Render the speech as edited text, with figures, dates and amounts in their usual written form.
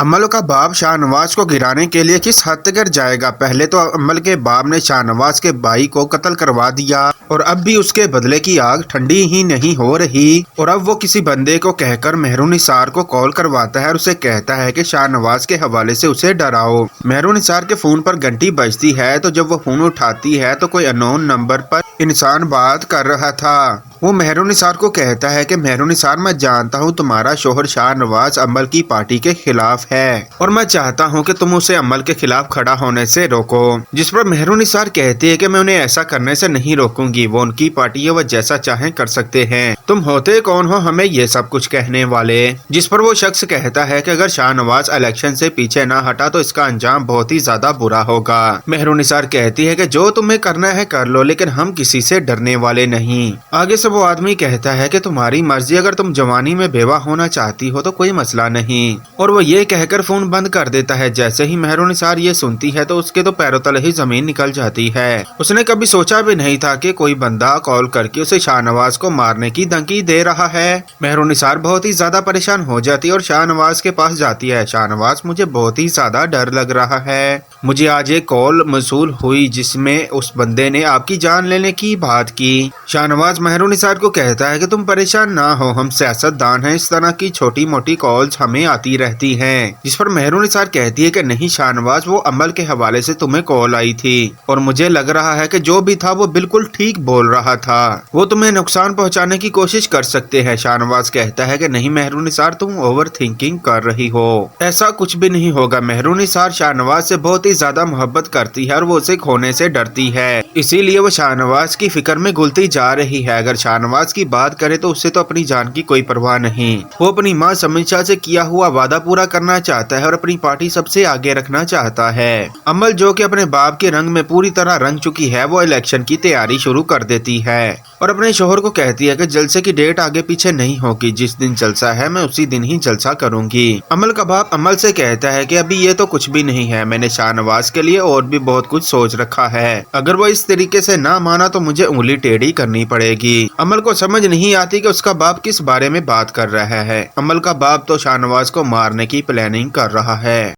अमल का बाप शाहनवाज को गिराने के लिए किस हद तक जाएगा। पहले तो अमल के बाप ने शाहनवाज के भाई को कत्ल करवा दिया और अब भी उसके बदले की आग ठंडी ही नहीं हो रही। और अब वो किसी बंदे को कहकर मेहरुनिसार को कॉल करवाता है और उसे कहता है कि शाहनवाज के हवाले से उसे डराओ। मेहरुनिसार के फोन पर घंटी बजती है तो जब वो फोन उठाती है तो कोई अननोन नंबर पर इंसान बात कर रहा था। वो मेहरुनिसार को कहता है कि मेहरुनिसार, मैं जानता हूँ तुम्हारा शोहर शाहनवाज अमल की पार्टी के खिलाफ है और मैं चाहता हूँ कि तुम उसे अमल के खिलाफ खड़ा होने से रोको। जिस पर मेहरुनिसार कहती है कि मैं उन्हें ऐसा करने से नहीं रोकूंगी, वो उनकी पार्टी है, वो जैसा चाहें कर सकते हैं। तुम होते कौन हो हमें ये सब कुछ कहने वाले। जिस पर वो शख्स कहता है कि अगर शाहनवाज इलेक्शन से पीछे न हटा तो इसका अंजाम बहुत ही ज्यादा बुरा होगा। मेहरुनिसार कहती है कि जो तुम्हें करना है कर लो, लेकिन हम किसी से डरने वाले नहीं। आगे से वो आदमी कहता है कि तुम्हारी मर्जी, अगर तुम जवानी में बेवा होना चाहती हो तो कोई मसला नहीं। और वो ये कहकर फोन बंद कर देता है। जैसे ही मेहरुनिसार ये सुनती है तो उसके तो पैरों तले ही जमीन निकल जाती है। उसने कभी सोचा भी नहीं था कि कोई बंदा कॉल करके उसे शाहनवाज को मारने की धमकी दे रहा है। मेहरुनिसार बहुत ही ज्यादा परेशान हो जाती है और शाहनवाज के पास जाती है। शाहनवाज, मुझे बहुत ही ज्यादा डर लग रहा है। मुझे आज एक कॉल मौसूल हुई जिसमें उस बंदे ने आपकी जान लेने की बात की। शाहनवाज मेहरुनिसार को कहता है कि तुम परेशान ना हो, हम सियासतदान हैं, इस तरह की छोटी मोटी कॉल्स हमें आती रहती हैं। जिस पर मेहरुनिसार कहती है कि नहीं शाहनवाज, वो अमल के हवाले से तुम्हें कॉल आई थी और मुझे लग रहा है कि जो भी था वो बिल्कुल ठीक बोल रहा था, वो तुम्हें नुकसान पहुंचाने की कोशिश कर सकते हैं। शाहनवाज कहता है कि नहीं मेहरुनिसार, तुम ओवर थिंकिंग कर रही हो, ऐसा कुछ भी नहीं होगा। मेहरुनिसार शाहनवाज से बहुत ही ज्यादा मोहब्बत करती है और वो उसे खोने से डरती है, इसीलिए वो शाहनवाज की फिक्र में घुलती जा रही है। अगर शाहनवाज की बात करे तो उससे तो अपनी जान की कोई परवाह नहीं। वो अपनी माँ समीक्षा से किया हुआ वादा पूरा करना चाहता है और अपनी पार्टी सबसे आगे रखना चाहता है। अमल, जो कि अपने बाप के रंग में पूरी तरह रंग चुकी है, वो इलेक्शन की तैयारी शुरू कर देती है और अपने शोहर को कहती है कि जलसे की डेट आगे पीछे नहीं होगी, जिस दिन जलसा है मैं उसी दिन ही जलसा करूंगी। अमल का बाप अमल से कहता है कि अभी ये तो कुछ भी नहीं है, मैंने शाहनवाज के लिए और भी बहुत कुछ सोच रखा है, अगर वो इस तरीके से ना माना तो मुझे उंगली टेढ़ी करनी पड़ेगी। अमल को समझ नहीं आती कि उसका बाप किस बारे में बात कर रहा है। अमल का बाप तो शाहनवाज को मारने की प्लानिंग कर रहा है।